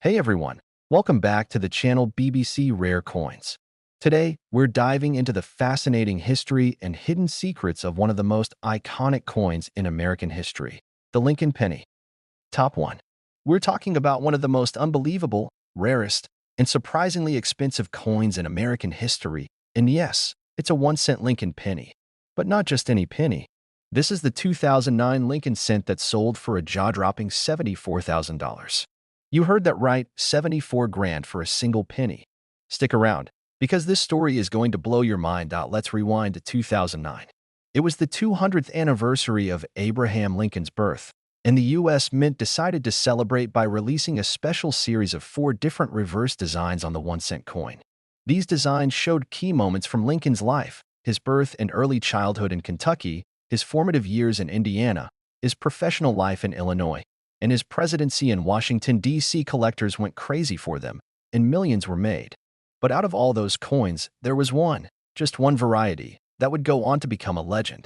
Hey everyone, welcome back to the channel BBC Rare Coins. Today, we're diving into the fascinating history and hidden secrets of one of the most iconic coins in American history, the Lincoln penny. Top 1. We're talking about one of the most unbelievable, rarest, and surprisingly expensive coins in American history. And yes, it's a 1-cent Lincoln penny. But not just any penny. This is the 2009 Lincoln cent that sold for a jaw-dropping $74,000. You heard that right, 74 grand for a single penny. Stick around, because this story is going to blow your mind. Let's rewind to 2009. It was the 200th anniversary of Abraham Lincoln's birth, and the U.S. Mint decided to celebrate by releasing a special series of 4 different reverse designs on the 1-cent coin. These designs showed key moments from Lincoln's life: his birth and early childhood in Kentucky, his formative years in Indiana, his professional life in Illinois, and his presidency in Washington, D.C. Collectors went crazy for them, and millions were made. But out of all those coins, there was one, just one variety, that would go on to become a legend.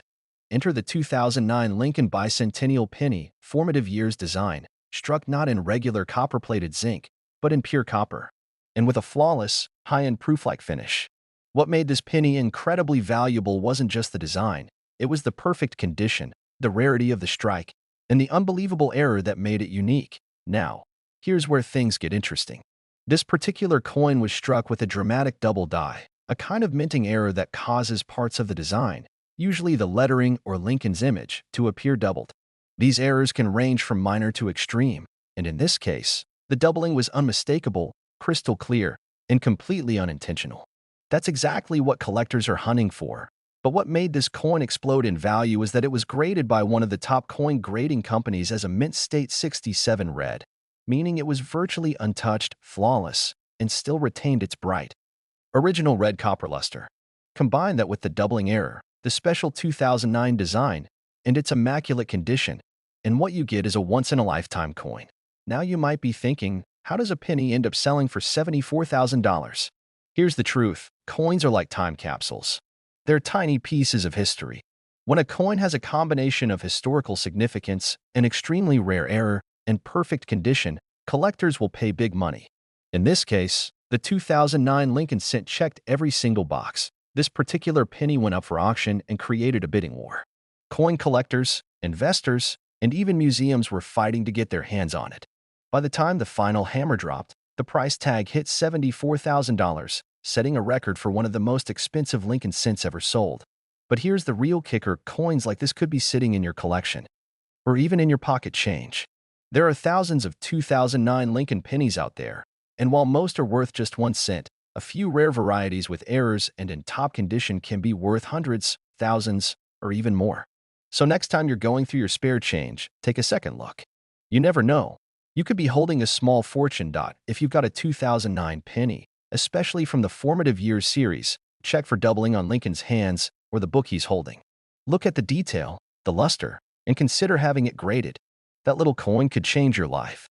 Enter the 2009 Lincoln Bicentennial Penny, formative years design, struck not in regular copper-plated zinc, but in pure copper, and with a flawless, high-end proof-like finish. What made this penny incredibly valuable wasn't just the design, it was the perfect condition, the rarity of the strike, and the unbelievable error that made it unique. Now, here's where things get interesting. This particular coin was struck with a dramatic double die, a kind of minting error that causes parts of the design, usually the lettering or Lincoln's image, to appear doubled. These errors can range from minor to extreme, and in this case, the doubling was unmistakable, crystal clear, and completely unintentional. That's exactly what collectors are hunting for. But what made this coin explode in value is that it was graded by one of the top coin grading companies as a mint state 67 red, meaning it was virtually untouched, flawless, and still retained its bright, original red copper luster. Combine that with the doubling error, the special 2009 design, and its immaculate condition, and what you get is a once-in-a-lifetime coin. Now you might be thinking, how does a penny end up selling for $74,000? Here's the truth: coins are like time capsules. They're tiny pieces of history. When a coin has a combination of historical significance, an extremely rare error, and perfect condition, collectors will pay big money. In this case, the 2009 Lincoln cent checked every single box. This particular penny went up for auction and created a bidding war. Coin collectors, investors, and even museums were fighting to get their hands on it. By the time the final hammer dropped, the price tag hit $74,000, setting a record for one of the most expensive Lincoln cents ever sold. But here's the real kicker: coins like this could be sitting in your collection, or even in your pocket change. There are thousands of 2009 Lincoln pennies out there, and while most are worth just 1 cent, a few rare varieties with errors and in top condition can be worth hundreds, thousands, or even more. So next time you're going through your spare change, take a second look. You never know. You could be holding a small fortune. If you've got a 2009 penny, especially from the formative years series, check for doubling on Lincoln's hands or the book he's holding. Look at the detail, the luster, and consider having it graded. That little coin could change your life.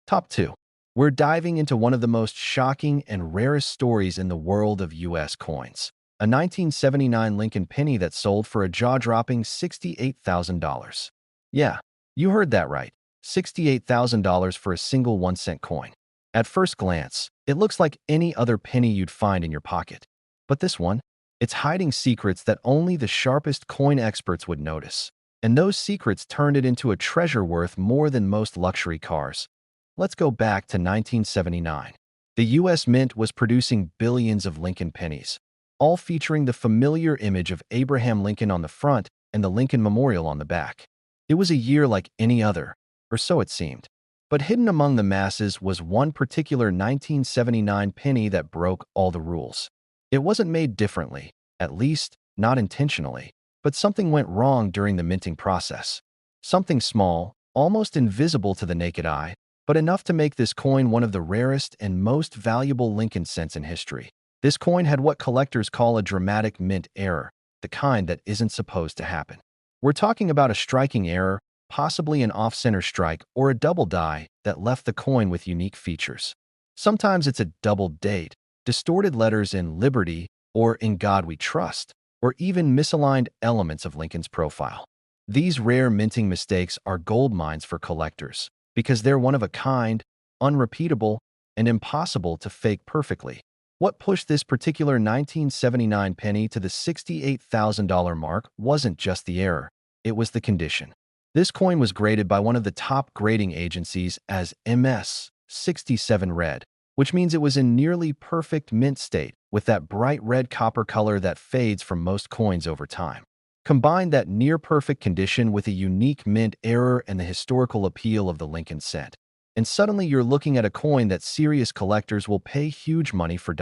Top 2. We're diving into one of the most shocking and rarest stories in the world of U.S. coins. A 1979 Lincoln penny that sold for a jaw-dropping $68,000. Yeah, you heard that right. $68,000 for a single 1-cent coin. At first glance, it looks like any other penny you'd find in your pocket. But this one, it's hiding secrets that only the sharpest coin experts would notice. And those secrets turned it into a treasure worth more than most luxury cars. Let's go back to 1979. The U.S. Mint was producing billions of Lincoln pennies, all featuring the familiar image of Abraham Lincoln on the front and the Lincoln Memorial on the back. It was a year like any other, or so it seemed. But hidden among the masses was one particular 1979 penny that broke all the rules. It wasn't made differently, at least not intentionally, but something went wrong during the minting process. Something small, almost invisible to the naked eye, but enough to make this coin one of the rarest and most valuable Lincoln cents in history. This coin had what collectors call a dramatic mint error, the kind that isn't supposed to happen. We're talking about a striking error, possibly an off-center strike or a double die that left the coin with unique features. Sometimes it's a double date, distorted letters in Liberty or In God We Trust, or even misaligned elements of Lincoln's profile. These rare minting mistakes are gold mines for collectors because they're one of a kind, unrepeatable, and impossible to fake perfectly. What pushed this particular 1979 penny to the $68,000 mark wasn't just the error, it was the condition. This coin was graded by one of the top grading agencies as MS67 red, which means it was in nearly perfect mint state with that bright red copper color that fades from most coins over time. Combine that near-perfect condition with a unique mint error and the historical appeal of the Lincoln cent, and suddenly you're looking at a coin that serious collectors will pay huge money for.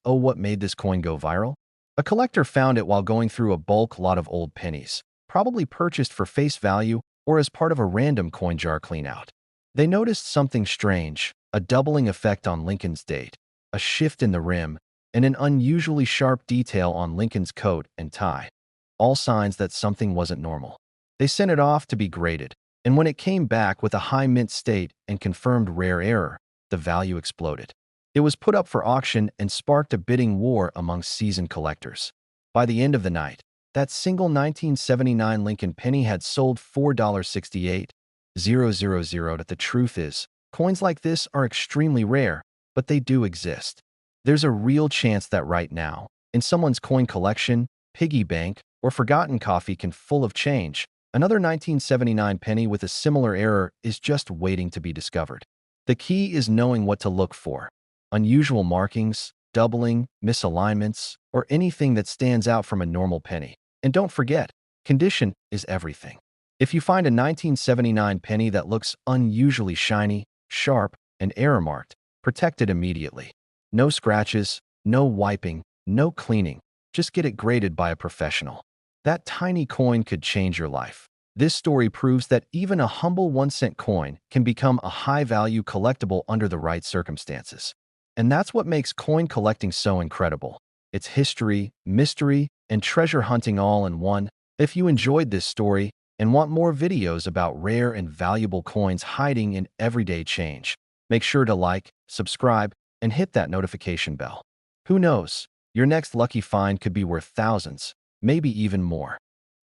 Oh, what made this coin go viral? A collector found it while going through a bulk lot of old pennies, probably purchased for face value or as part of a random coin jar cleanout. They noticed something strange, a doubling effect on Lincoln's date, a shift in the rim, and an unusually sharp detail on Lincoln's coat and tie. All signs that something wasn't normal. They sent it off to be graded, and when it came back with a high mint state and confirmed rare error, the value exploded. It was put up for auction and sparked a bidding war among seasoned collectors. By the end of the night, that single 1979 Lincoln penny had sold $4.68,000. The truth is, coins like this are extremely rare, but they do exist. There's a real chance that right now, in someone's coin collection, piggy bank, or forgotten coffee can full of change, another 1979 penny with a similar error is just waiting to be discovered. The key is knowing what to look for. Unusual markings, doubling, misalignments, or anything that stands out from a normal penny. And don't forget, condition is everything. If you find a 1979 penny that looks unusually shiny, sharp, and error-marked, protect it immediately. No scratches, no wiping, no cleaning. Just get it graded by a professional. That tiny coin could change your life. This story proves that even a humble 1-cent coin can become a high-value collectible under the right circumstances. And that's what makes coin collecting so incredible. It's history, mystery, and treasure hunting all in one. If you enjoyed this story and want more videos about rare and valuable coins hiding in everyday change, make sure to like, subscribe, and hit that notification bell. Who knows? Your next lucky find could be worth thousands, maybe even more.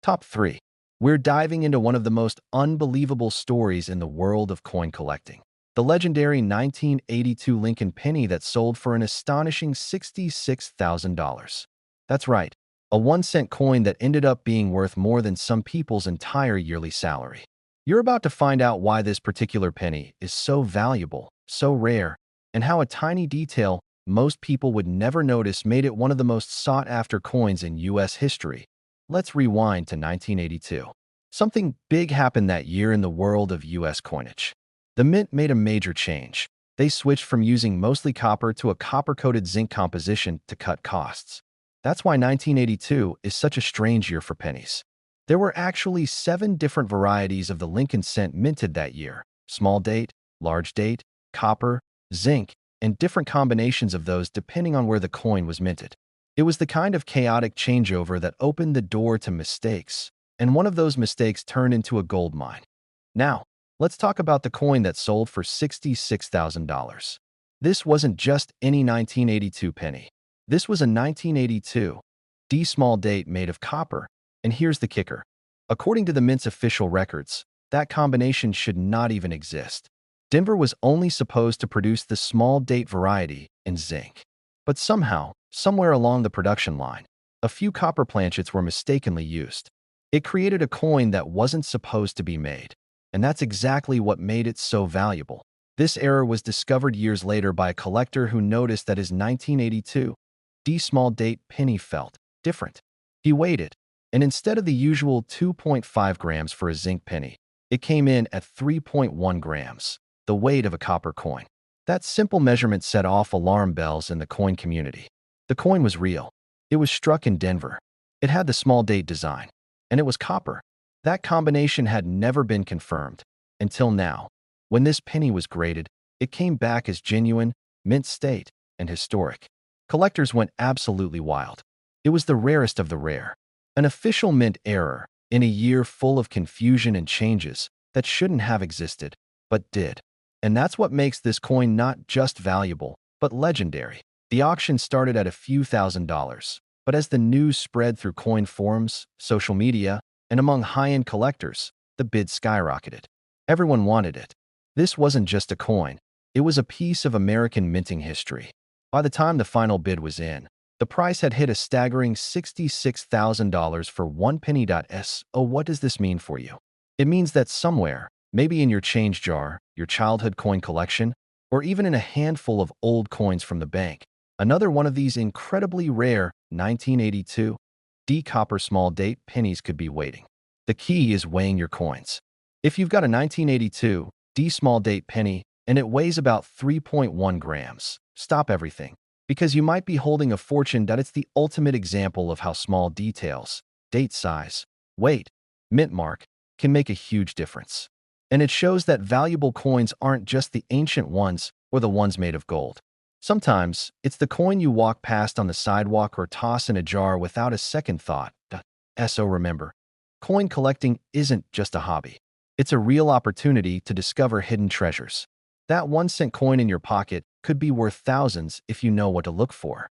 Top 3. We're diving into one of the most unbelievable stories in the world of coin collecting. The legendary 1982 Lincoln penny that sold for an astonishing $66,000. That's right, a 1-cent coin that ended up being worth more than some people's entire yearly salary. You're about to find out why this particular penny is so valuable, so rare, and how a tiny detail most people would never notice made it one of the most sought-after coins in U.S. history. Let's rewind to 1982. Something big happened that year in the world of U.S. coinage. The mint made a major change. They switched from using mostly copper to a copper-coated zinc composition to cut costs. That's why 1982 is such a strange year for pennies. There were actually 7 different varieties of the Lincoln cent minted that year: small date, large date, copper, zinc, and different combinations of those depending on where the coin was minted. It was the kind of chaotic changeover that opened the door to mistakes, and one of those mistakes turned into a gold mine. Now, let's talk about the coin that sold for $66,000. This wasn't just any 1982 penny. This was a 1982 D small date made of copper, and here's the kicker. According to the Mint's official records, that combination should not even exist. Denver was only supposed to produce the small date variety in zinc. But somehow, somewhere along the production line, a few copper planchets were mistakenly used. It created a coin that wasn't supposed to be made. And that's exactly what made it so valuable. This error was discovered years later by a collector who noticed that his 1982 D small date penny felt different. He weighed it, and instead of the usual 2.5 grams for a zinc penny, it came in at 3.1 grams. The weight of a copper coin. That simple measurement set off alarm bells in the coin community. The coin was real. It was struck in Denver. It had the small date design, and it was copper. That combination had never been confirmed, until now. When this penny was graded, it came back as genuine, mint state, and historic. Collectors went absolutely wild. It was the rarest of the rare. An official mint error in a year full of confusion and changes that shouldn't have existed, but did. And that's what makes this coin not just valuable, but legendary. The auction started at a few $1,000s, but as the news spread through coin forums, social media, and among high-end collectors, the bid skyrocketed. Everyone wanted it. This wasn't just a coin. It was a piece of American minting history. By the time the final bid was in, the price had hit a staggering $66,000 for one penny. So what does this mean for you? It means that somewhere, maybe in your change jar, your childhood coin collection, or even in a handful of old coins from the bank, another one of these incredibly rare 1982 D copper small date pennies could be waiting. The key is weighing your coins. If you've got a 1982 D small date penny and it weighs about 3.1 grams, stop everything, because you might be holding a fortune. It's the ultimate example of how small details, date size, weight, mint mark, can make a huge difference. And it shows that valuable coins aren't just the ancient ones or the ones made of gold. Sometimes, it's the coin you walk past on the sidewalk or toss in a jar without a second thought. So remember, coin collecting isn't just a hobby. It's a real opportunity to discover hidden treasures. That 1-cent coin in your pocket could be worth thousands if you know what to look for.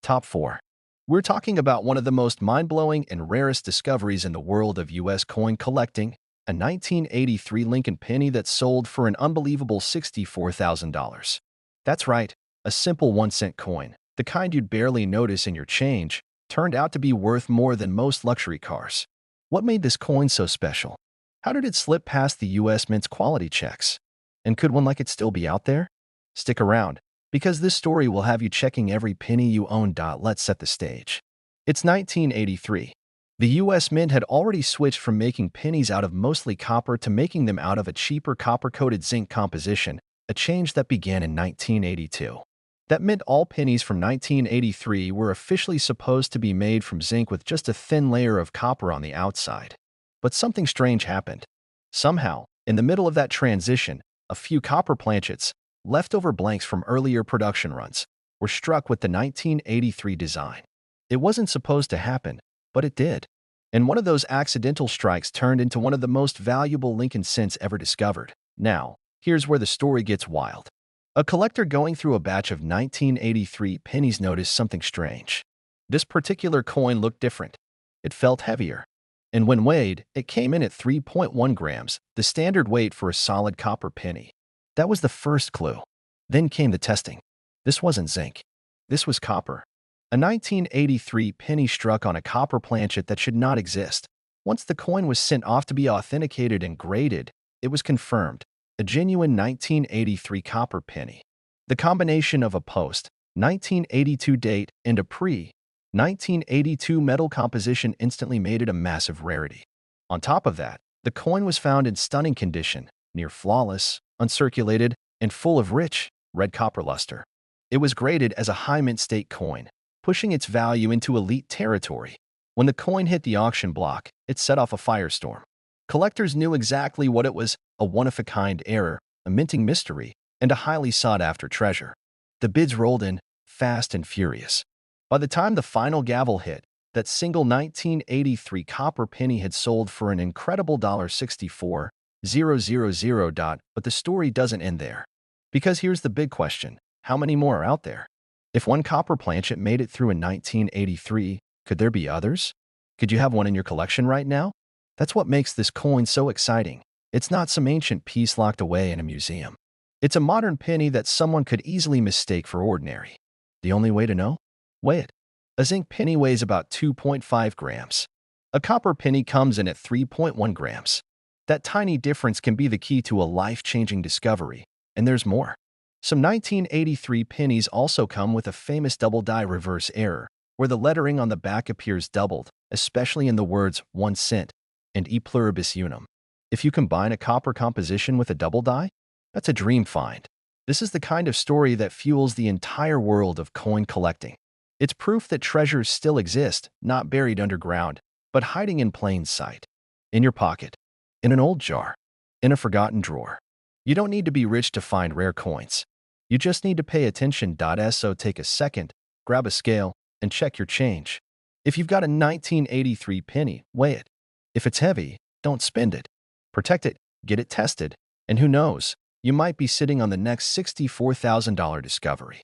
Top 4. We're talking about one of the most mind-blowing and rarest discoveries in the world of U.S. coin collecting, a 1983 Lincoln penny that sold for an unbelievable $64,000. That's right, a simple 1-cent coin, the kind you'd barely notice in your change, turned out to be worth more than most luxury cars. What made this coin so special? How did it slip past the U.S. Mint's quality checks? And could one like it still be out there? Stick around, because this story will have you checking every penny you own. Let's set the stage. It's 1983. The U.S. Mint had already switched from making pennies out of mostly copper to making them out of a cheaper copper-coated zinc composition, a change that began in 1982. That meant all pennies from 1983 were officially supposed to be made from zinc with just a thin layer of copper on the outside. But something strange happened. Somehow, in the middle of that transition, a few copper planchets, leftover blanks from earlier production runs, were struck with the 1983 design. It wasn't supposed to happen, but it did. And one of those accidental strikes turned into one of the most valuable Lincoln cents ever discovered. Now, here's where the story gets wild. A collector going through a batch of 1983 pennies noticed something strange. This particular coin looked different. It felt heavier. And when weighed, it came in at 3.1 grams, the standard weight for a solid copper penny. That was the first clue. Then came the testing. This wasn't zinc. This was copper. A 1983 penny struck on a copper planchet that should not exist. Once the coin was sent off to be authenticated and graded, it was confirmed. A genuine 1983 copper penny. The combination of a post-1982 date and a pre-1982 metal composition instantly made it a massive rarity. On top of that, the coin was found in stunning condition, near flawless, uncirculated, and full of rich, red copper luster. It was graded as a high mint state coin, pushing its value into elite territory. When the coin hit the auction block, it set off a firestorm. Collectors knew exactly what it was: a one-of-a-kind error, a minting mystery, and a highly sought-after treasure. The bids rolled in, fast and furious. By the time the final gavel hit, that single 1983 copper penny had sold for an incredible $64,000. But the story doesn't end there. Because here's the big question: how many more are out there? If one copper planchet made it through in 1983, could there be others? Could you have one in your collection right now? That's what makes this coin so exciting. It's not some ancient piece locked away in a museum. It's a modern penny that someone could easily mistake for ordinary. The only way to know? Weigh it. A zinc penny weighs about 2.5 grams. A copper penny comes in at 3.1 grams. That tiny difference can be the key to a life-changing discovery. And there's more. Some 1983 pennies also come with a famous double-die reverse error, where the lettering on the back appears doubled, especially in the words 1 cent and e pluribus unum. If you combine a copper composition with a double die, that's a dream find. This is the kind of story that fuels the entire world of coin collecting. It's proof that treasures still exist, not buried underground, but hiding in plain sight. In your pocket, in an old jar, in a forgotten drawer. You don't need to be rich to find rare coins. You just need to pay attention. So take a second, grab a scale, and check your change. If you've got a 1983 penny, weigh it. If it's heavy, don't spend it. Protect it, get it tested, and who knows, you might be sitting on the next $64,000 discovery.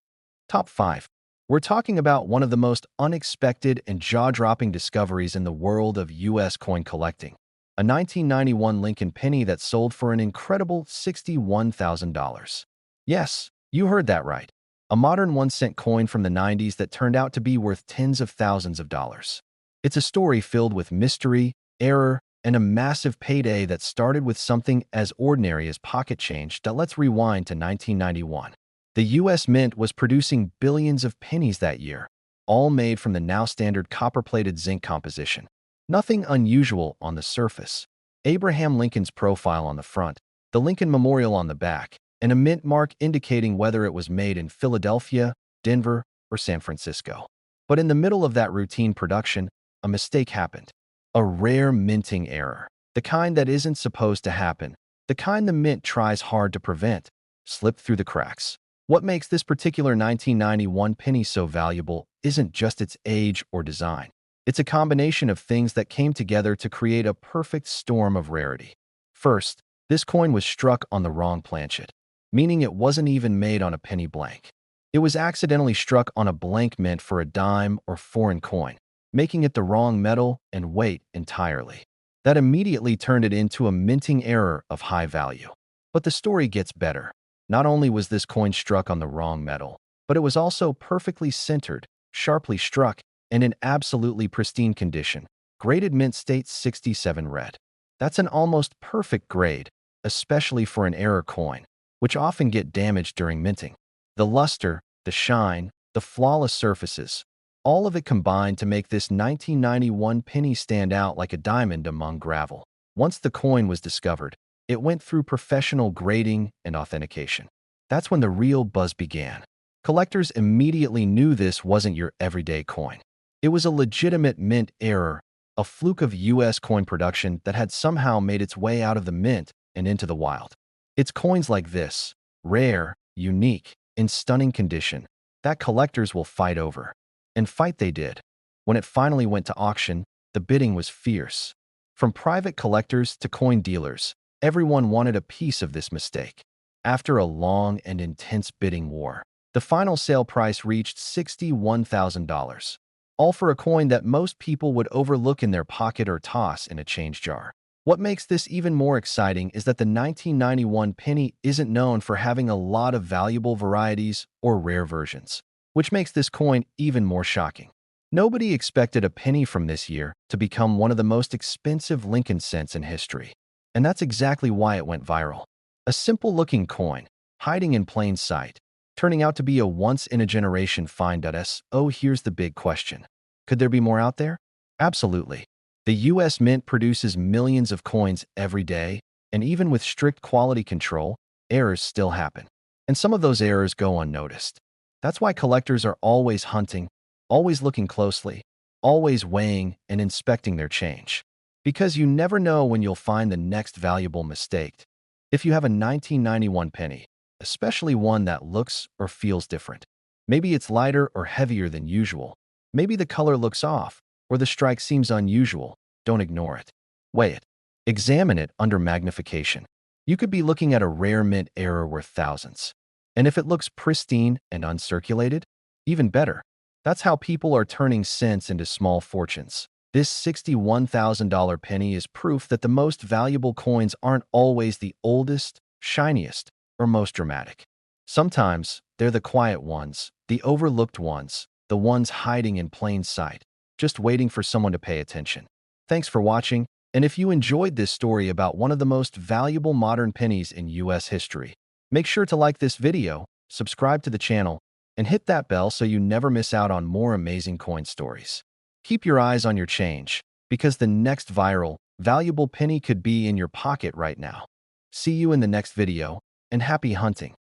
Top 5. We're talking about one of the most unexpected and jaw-dropping discoveries in the world of U.S. coin collecting. A 1991 Lincoln penny that sold for an incredible $61,000. Yes, you heard that right. A modern 1-cent coin from the 90s that turned out to be worth tens of thousands of dollars. It's a story filled with mystery, error, and a massive payday that started with something as ordinary as pocket change. Let's rewind to 1991. The U.S. Mint was producing billions of pennies that year, all made from the now standard copper-plated zinc composition. Nothing unusual on the surface. Abraham Lincoln's profile on the front, the Lincoln Memorial on the back, and a mint mark indicating whether it was made in Philadelphia, Denver, or San Francisco. But in the middle of that routine production, a mistake happened. A rare minting error. The kind that isn't supposed to happen. The kind the mint tries hard to prevent. Slipped through the cracks. What makes this particular 1991 penny so valuable isn't just its age or design. It's a combination of things that came together to create a perfect storm of rarity. First, this coin was struck on the wrong planchet, meaning it wasn't even made on a penny blank. It was accidentally struck on a blank meant for a dime or foreign coin, making it the wrong metal and weight entirely. That immediately turned it into a minting error of high value. But the story gets better. Not only was this coin struck on the wrong metal, but it was also perfectly centered, sharply struck, and in absolutely pristine condition. Graded mint state 67 red. That's an almost perfect grade, especially for an error coin, which often get damaged during minting. The luster, the shine, the flawless surfaces, all of it combined to make this 1991 penny stand out like a diamond among gravel. Once the coin was discovered, it went through professional grading and authentication. That's when the real buzz began. Collectors immediately knew this wasn't your everyday coin. It was a legitimate mint error, a fluke of U.S. coin production that had somehow made its way out of the mint and into the wild. It's coins like this, rare, unique, in stunning condition, that collectors will fight over. And fight they did. When it finally went to auction, the bidding was fierce. From private collectors to coin dealers, everyone wanted a piece of this mistake. After a long and intense bidding war, the final sale price reached $61,000, all for a coin that most people would overlook in their pocket or toss in a change jar. What makes this even more exciting is that the 1991 penny isn't known for having a lot of valuable varieties or rare versions, which makes this coin even more shocking. Nobody expected a penny from this year to become one of the most expensive Lincoln cents in history. And that's exactly why it went viral. A simple-looking coin, hiding in plain sight, turning out to be a once-in-a-generation find. So here's the big question. Could there be more out there? Absolutely. The U.S. Mint produces millions of coins every day, and even with strict quality control, errors still happen. And some of those errors go unnoticed. That's why collectors are always hunting, always looking closely, always weighing and inspecting their change. Because you never know when you'll find the next valuable mistake. If you have a 1991 penny, especially one that looks or feels different, maybe it's lighter or heavier than usual, maybe the color looks off, or the strike seems unusual, don't ignore it. Weigh it. Examine it under magnification. You could be looking at a rare mint error worth thousands. And if it looks pristine and uncirculated, even better. That's how people are turning cents into small fortunes. This $61,000 penny is proof that the most valuable coins aren't always the oldest, shiniest, or most dramatic. Sometimes, they're the quiet ones, the overlooked ones, the ones hiding in plain sight, just waiting for someone to pay attention. Thanks for watching, and if you enjoyed this story about one of the most valuable modern pennies in U.S. history, make sure to like this video, subscribe to the channel, and hit that bell so you never miss out on more amazing coin stories. Keep your eyes on your change, because the next viral, valuable penny could be in your pocket right now. See you in the next video, and happy hunting!